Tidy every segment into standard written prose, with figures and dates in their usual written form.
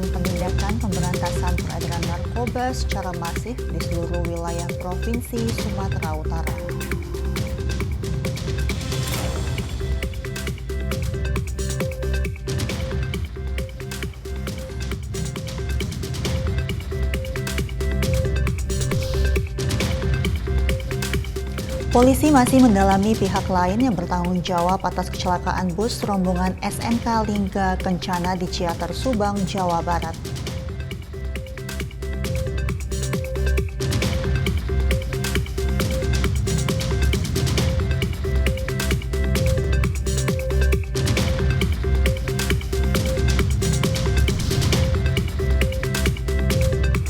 Penindakan pemberantasan peredaran narkoba secara masif di seluruh wilayah Provinsi Sumatera Utara. Polisi masih mendalami pihak lain yang bertanggung jawab atas kecelakaan bus rombongan SMK Lingga Kencana di Ciater, Subang, Jawa Barat.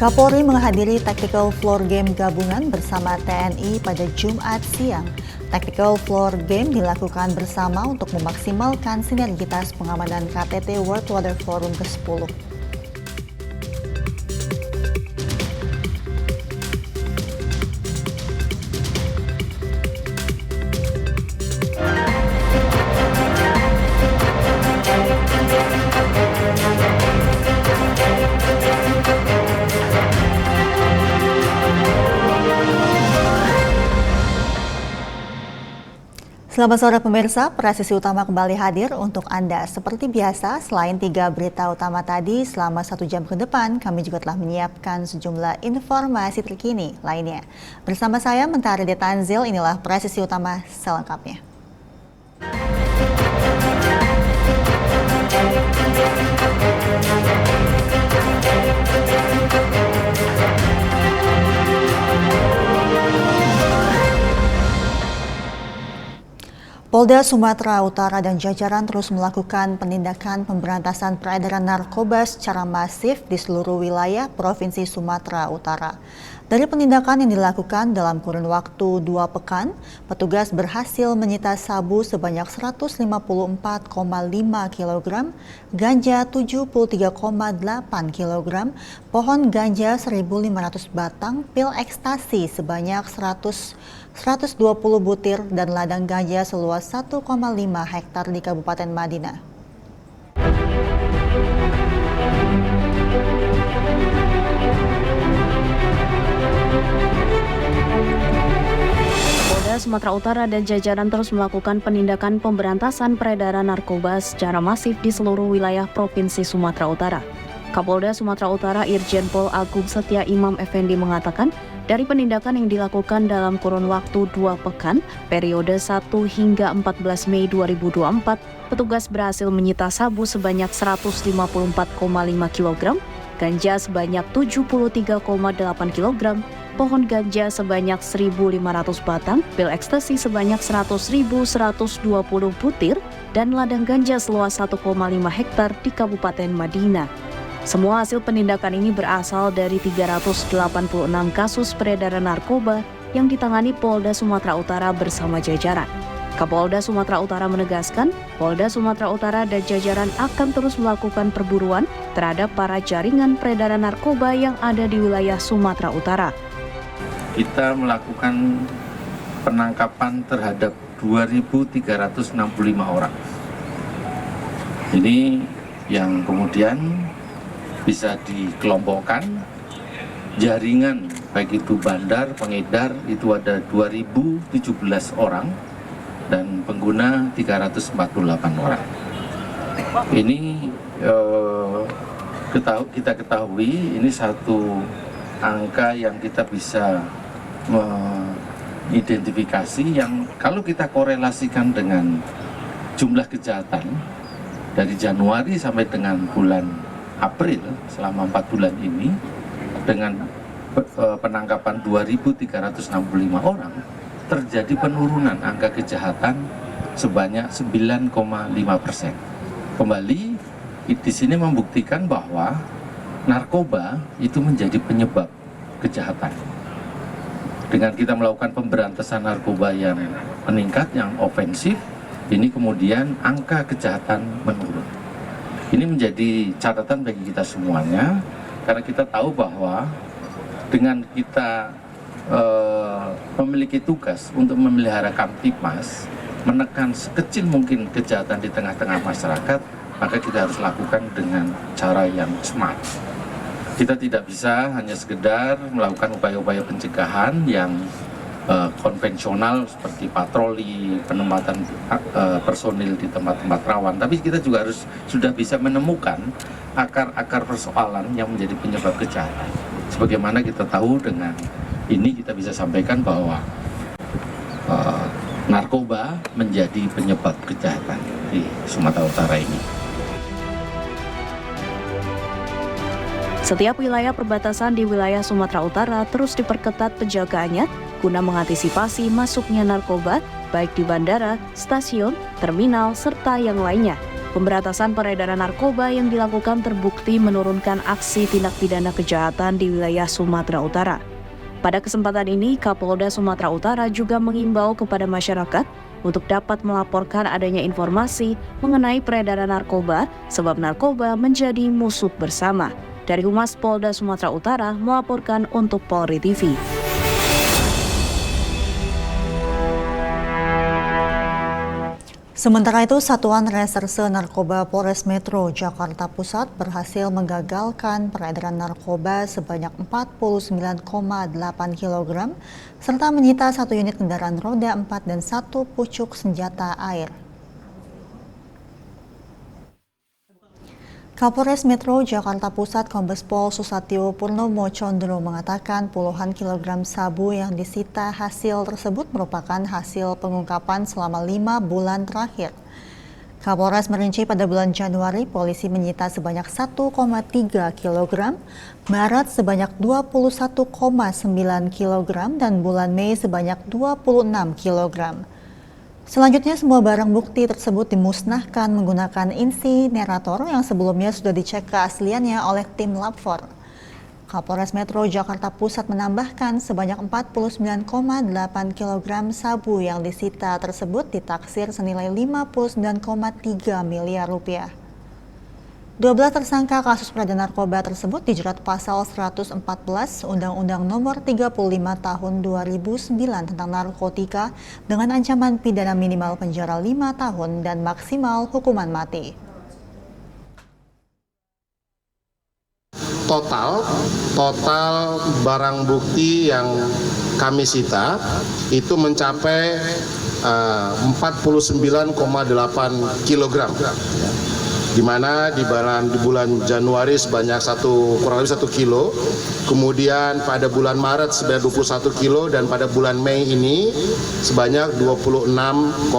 Kapolri menghadiri Tactical Floor Game gabungan bersama TNI pada Jumat siang. Tactical Floor Game dilakukan bersama untuk memaksimalkan sinergitas pengamanan KTT World Water Forum ke-10. Selamat sore pemirsa, Presisi Utama kembali hadir untuk Anda. Seperti biasa, selain 3 berita utama tadi, selama 1 jam ke depan, kami juga telah menyiapkan sejumlah informasi terkini lainnya. Bersama saya, Mentari Detanzil, inilah Presisi Utama selengkapnya. Polda Sumatera Utara dan jajaran terus melakukan penindakan pemberantasan peredaran narkoba secara masif di seluruh wilayah Provinsi Sumatera Utara. Dari penindakan yang dilakukan dalam kurun waktu 2 pekan, petugas berhasil menyita sabu sebanyak 154,5 kg, ganja 73,8 kg, pohon ganja 1.500 batang, pil ekstasi sebanyak 120 butir, dan ladang ganja seluas 1,5 hektar di Kabupaten Madinah. Polda Sumatera Utara dan jajaran terus melakukan penindakan pemberantasan peredaran narkoba secara masif di seluruh wilayah Provinsi Sumatera Utara. Kapolda Sumatera Utara Irjen Pol Agung Setia Imam Effendi mengatakan, dari penindakan yang dilakukan dalam kurun waktu 2 pekan, periode 1 hingga 14 Mei 2024, petugas berhasil menyita sabu sebanyak 154,5 kg, ganja sebanyak 73,8 kg, pohon ganja sebanyak 1.500 batang, pil ekstasi sebanyak 100.120 butir, dan ladang ganja seluas 1,5 hektar di Kabupaten Madinah. Semua hasil penindakan ini berasal dari 386 kasus peredaran narkoba yang ditangani Polda Sumatera Utara bersama jajaran. Kapolda Sumatera Utara menegaskan, Polda Sumatera Utara dan jajaran akan terus melakukan perburuan terhadap para jaringan peredaran narkoba yang ada di wilayah Sumatera Utara. Kita melakukan penangkapan terhadap 2.365 orang. Ini yang kemudian bisa dikelompokkan, jaringan baik itu bandar, pengedar itu ada 2.017 orang dan pengguna 348 orang. Ini kita ketahui ini satu angka yang kita bisa mengidentifikasi yang kalau kita korelasikan dengan jumlah kejahatan dari Januari sampai dengan bulan April selama 4 bulan ini dengan penangkapan 2.365 orang terjadi penurunan angka kejahatan sebanyak 9,5%. Kembali di sini membuktikan bahwa narkoba itu menjadi penyebab kejahatan. dengan kita melakukan pemberantasan narkoba yang meningkat, yang ofensif, ini kemudian angka kejahatan menurun. Ini menjadi catatan bagi kita semuanya, karena kita tahu bahwa dengan kita memiliki tugas untuk memelihara Kamtipmas, menekan sekecil mungkin kejahatan di tengah-tengah masyarakat, maka kita harus lakukan dengan cara yang smart. Kita tidak bisa hanya sekedar melakukan upaya-upaya pencegahan yang konvensional seperti patroli, penempatan personil di tempat-tempat rawan, tapi kita juga harus sudah bisa menemukan akar-akar persoalan yang menjadi penyebab kejahatan. Sebagaimana kita tahu, dengan ini kita bisa sampaikan bahwa narkoba menjadi penyebab kejahatan di Sumatera Utara ini. Setiap wilayah perbatasan di wilayah Sumatera Utara terus diperketat penjagaannya guna mengantisipasi masuknya narkoba baik di bandara, stasiun, terminal, serta yang lainnya. Pemberantasan peredaran narkoba yang dilakukan terbukti menurunkan aksi tindak pidana kejahatan di wilayah Sumatera Utara. Pada kesempatan ini, Kapolda Sumatera Utara juga mengimbau kepada masyarakat untuk dapat melaporkan adanya informasi mengenai peredaran narkoba, sebab narkoba menjadi musuh bersama. Dari Humas Polda Sumatera Utara melaporkan untuk Polri TV. Sementara itu, Satuan Reserse Narkoba Polres Metro Jakarta Pusat berhasil menggagalkan peredaran narkoba sebanyak 49,8 kg serta menyita 1 unit kendaraan roda 4 dan 1 pucuk senjata air. Kapolres Metro Jakarta Pusat Kombes Pol Susatyo Purnomo Condro mengatakan puluhan kilogram sabu yang disita hasil tersebut merupakan hasil pengungkapan selama 5 bulan terakhir. Kapolres merinci pada bulan Januari polisi menyita sebanyak 1,3 kg, Maret sebanyak 21,9 kg, dan bulan Mei sebanyak 26 kg. Selanjutnya, semua barang bukti tersebut dimusnahkan menggunakan insinerator yang sebelumnya sudah dicek keasliannya oleh tim Lab 4. Kapolres Metro Jakarta Pusat menambahkan sebanyak 49,8 kg sabu yang disita tersebut ditaksir senilai 59,3 miliar rupiah. 12 tersangka kasus peredaran narkoba tersebut dijerat pasal 114 Undang-Undang Nomor 35 Tahun 2009 tentang narkotika dengan ancaman pidana minimal penjara 5 tahun dan maksimal hukuman mati. Total barang bukti yang kami sita itu mencapai 49,8 kg. Di mana di bulan Januari sebanyak kurang lebih 1 kilo, kemudian pada bulan Maret sebanyak 21 kilo, dan pada bulan Mei ini sebanyak 26,9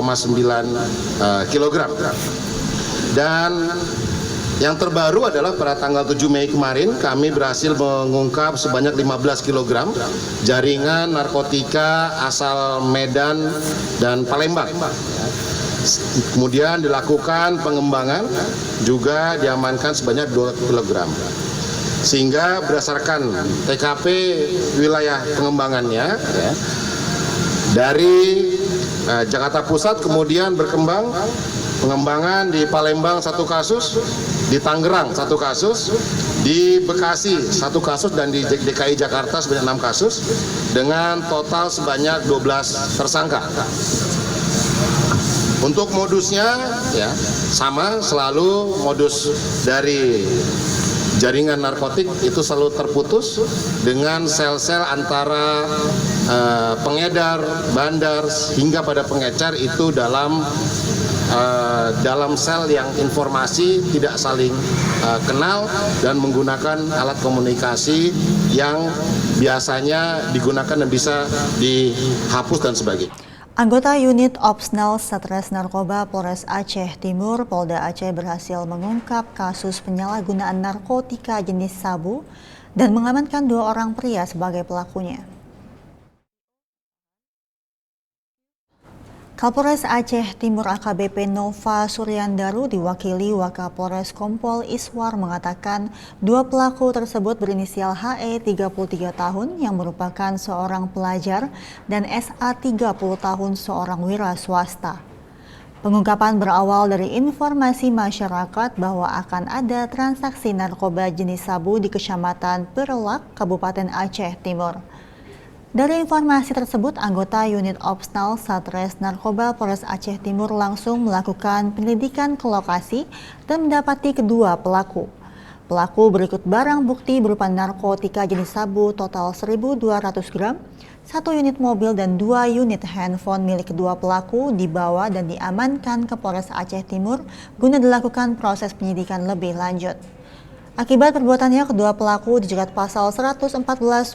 kilogram. Dan yang terbaru adalah pada tanggal 7 Mei kemarin kami berhasil mengungkap sebanyak 15 kg jaringan narkotika asal Medan dan Palembang. Kemudian dilakukan pengembangan, juga diamankan sebanyak 2 kg. Sehingga berdasarkan TKP wilayah pengembangannya, dari Jakarta Pusat kemudian berkembang pengembangan di Palembang 1 kasus, di Tangerang 1 kasus, di Bekasi 1 kasus, dan di DKI Jakarta sebanyak 6 kasus dengan total sebanyak 12 tersangka. Untuk modusnya ya sama, selalu modus dari jaringan narkotik itu selalu terputus dengan sel-sel antara pengedar, bandar hingga pada pengecar itu dalam sel yang informasi tidak saling kenal dan menggunakan alat komunikasi yang biasanya digunakan dan bisa dihapus dan sebagainya. Anggota Unit Opsnal Satres Narkoba Polres Aceh Timur, Polda Aceh berhasil mengungkap kasus penyalahgunaan narkotika jenis sabu dan mengamankan 2 orang pria sebagai pelakunya. Kapolres Aceh Timur AKBP Nova Suryandaru diwakili Wakapolres Kompol Iswar mengatakan dua pelaku tersebut berinisial HE 33 tahun yang merupakan seorang pelajar dan SA 30 tahun seorang wira swasta. Pengungkapan berawal dari informasi masyarakat bahwa akan ada transaksi narkoba jenis sabu di Kecamatan Perelak, Kabupaten Aceh Timur. Dari informasi tersebut, anggota unit Opsnal Satres Narkoba Polres Aceh Timur langsung melakukan penyelidikan ke lokasi dan mendapati kedua pelaku. Pelaku berikut barang bukti berupa narkotika jenis sabu total 1.200 gram, 1 unit mobil dan 2 unit handphone milik kedua pelaku dibawa dan diamankan ke Polres Aceh Timur guna dilakukan proses penyidikan lebih lanjut. Akibat perbuatannya, kedua pelaku dijerat pasal 114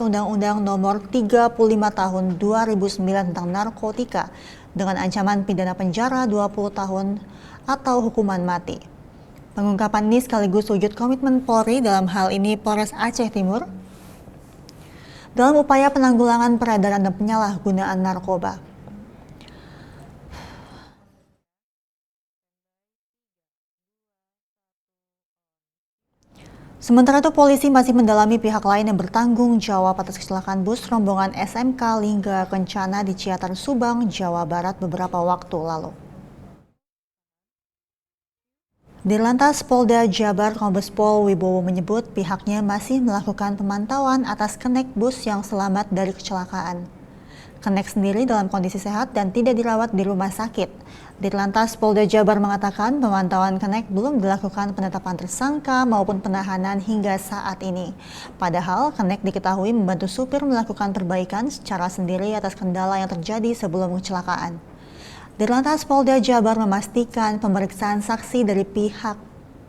Undang-Undang Nomor 35 Tahun 2009 tentang narkotika dengan ancaman pidana penjara 20 tahun atau hukuman mati. Pengungkapan ini sekaligus wujud komitmen Polri, dalam hal ini Polres Aceh Timur, dalam upaya penanggulangan peredaran dan penyalahgunaan narkoba. Sementara itu, polisi masih mendalami pihak lain yang bertanggung jawab atas kecelakaan bus rombongan SMK Lingga Kencana di Ciater, Subang, Jawa Barat beberapa waktu lalu. Dirlantas Polda Jabar Kombes Pol Wibowo menyebut pihaknya masih melakukan pemantauan atas kenek bus yang selamat dari kecelakaan. Kenek sendiri dalam kondisi sehat dan tidak dirawat di rumah sakit. Dirlantas Polda Jabar mengatakan pemantauan kenek belum dilakukan penetapan tersangka maupun penahanan hingga saat ini. Padahal kenek diketahui membantu supir melakukan perbaikan secara sendiri atas kendala yang terjadi sebelum kecelakaan. Dirlantas Polda Jabar memastikan pemeriksaan saksi dari pihak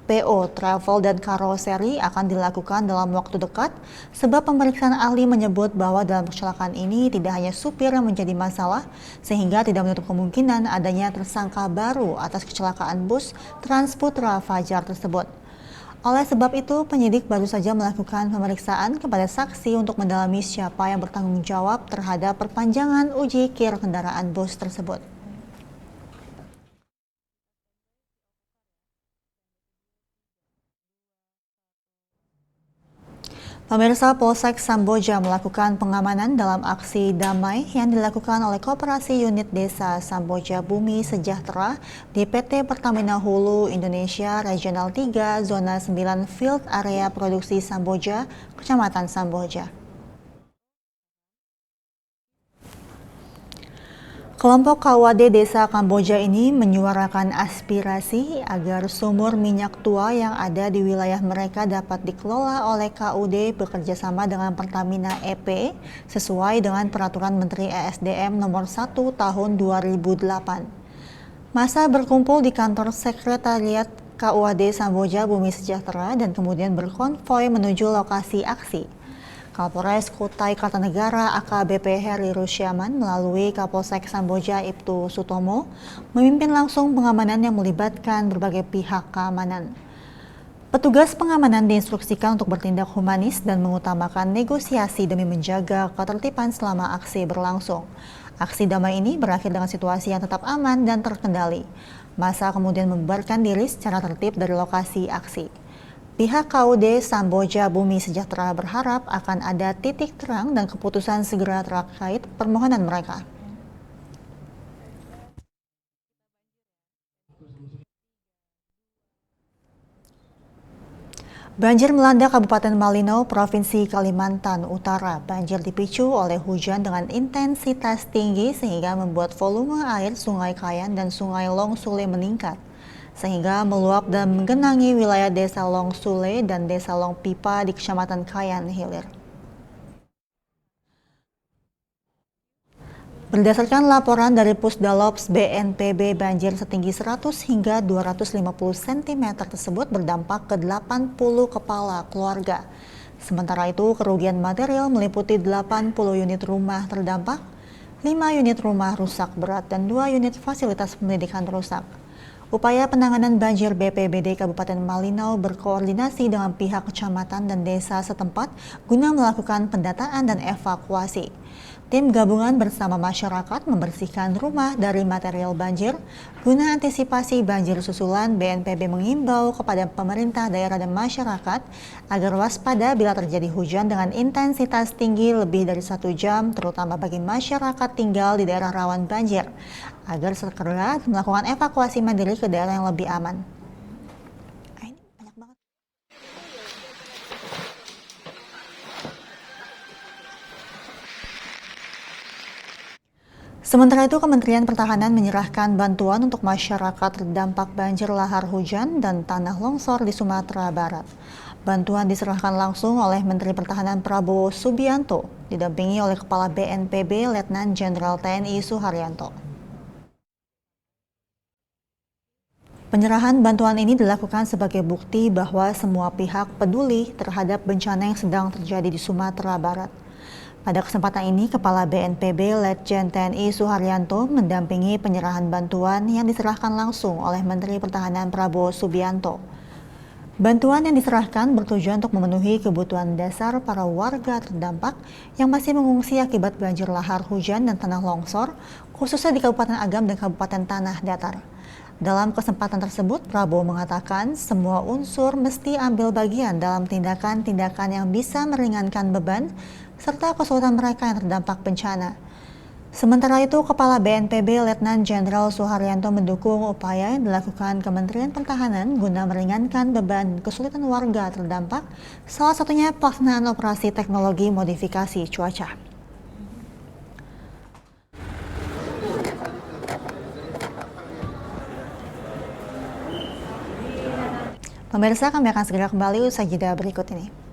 PO Travel dan Karoseri akan dilakukan dalam waktu dekat, sebab pemeriksaan ahli menyebut bahwa dalam kecelakaan ini tidak hanya supir yang menjadi masalah, sehingga tidak menutup kemungkinan adanya tersangka baru atas kecelakaan bus Transputra Fajar tersebut. Oleh sebab itu, penyidik baru saja melakukan pemeriksaan kepada saksi untuk mendalami siapa yang bertanggung jawab terhadap perpanjangan uji kir kendaraan bus tersebut. Pemirsa, Polsek Samboja melakukan pengamanan dalam aksi damai yang dilakukan oleh Koperasi Unit Desa Samboja Bumi Sejahtera di PT Pertamina Hulu Indonesia Regional 3 Zona 9 Field Area Produksi Samboja, Kecamatan Samboja. Kelompok KUAD Desa Kamboja ini menyuarakan aspirasi agar sumur minyak tua yang ada di wilayah mereka dapat dikelola oleh KUD bekerjasama dengan Pertamina EP sesuai dengan Peraturan Menteri ESDM Nomor 1 Tahun 2008. Massa berkumpul di kantor sekretariat KUAD Samboja Bumi Sejahtera dan kemudian berkonvoi menuju lokasi aksi. Kapolres Kutai Kartanegara AKBP Heri Rusyaman melalui Kapolsek Samboja Ibtu Sutomo memimpin langsung pengamanan yang melibatkan berbagai pihak keamanan. Petugas pengamanan diinstruksikan untuk bertindak humanis dan mengutamakan negosiasi demi menjaga ketertiban selama aksi berlangsung. Aksi damai ini berakhir dengan situasi yang tetap aman dan terkendali. Massa kemudian membubarkan diri secara tertib dari lokasi aksi. Pihak KUD Samboja Bumi Sejahtera berharap akan ada titik terang dan keputusan segera terkait permohonan mereka. Banjir melanda Kabupaten Malino, Provinsi Kalimantan Utara. Banjir dipicu oleh hujan dengan intensitas tinggi sehingga membuat volume air Sungai Kayan dan Sungai Long Sule meningkat, sehingga meluap dan menggenangi wilayah Desa Long Sule dan Desa Long Pipa di Kecamatan Kayan Hilir. Berdasarkan laporan dari Pusdalops BNPB, banjir setinggi 100 hingga 250 cm tersebut berdampak ke 80 kepala keluarga. Sementara itu, kerugian material meliputi 80 unit rumah terdampak, 5 unit rumah rusak berat, dan 2 unit fasilitas pendidikan rusak. Upaya penanganan banjir BPBD Kabupaten Malino berkoordinasi dengan pihak kecamatan dan desa setempat guna melakukan pendataan dan evakuasi. Tim gabungan bersama masyarakat membersihkan rumah dari material banjir. Guna antisipasi banjir susulan, BNPB mengimbau kepada pemerintah daerah dan masyarakat agar waspada bila terjadi hujan dengan intensitas tinggi lebih dari 1 jam, terutama bagi masyarakat tinggal di daerah rawan banjir, agar segera melakukan evakuasi mandiri ke daerah yang lebih aman. Sementara itu, Kementerian Pertahanan menyerahkan bantuan untuk masyarakat terdampak banjir lahar hujan dan tanah longsor di Sumatera Barat. Bantuan diserahkan langsung oleh Menteri Pertahanan Prabowo Subianto, didampingi oleh Kepala BNPB Letnan Jenderal TNI Suharyanto. Penyerahan bantuan ini dilakukan sebagai bukti bahwa semua pihak peduli terhadap bencana yang sedang terjadi di Sumatera Barat. Pada kesempatan ini, Kepala BNPB Letjen TNI Suharyanto mendampingi penyerahan bantuan yang diserahkan langsung oleh Menteri Pertahanan Prabowo Subianto. Bantuan yang diserahkan bertujuan untuk memenuhi kebutuhan dasar para warga terdampak yang masih mengungsi akibat banjir lahar hujan dan tanah longsor, khususnya di Kabupaten Agam dan Kabupaten Tanah Datar. Dalam kesempatan tersebut, Prabowo mengatakan semua unsur mesti ambil bagian dalam tindakan-tindakan yang bisa meringankan beban serta kesulitan mereka yang terdampak bencana. Sementara itu, Kepala BNPB Letnan Jenderal Suharyanto mendukung upaya yang dilakukan Kementerian Pertahanan guna meringankan beban kesulitan warga terdampak, salah satunya pelaksanaan operasi teknologi modifikasi cuaca. Pemirsa, kami akan segera kembali usai jeda berikut ini.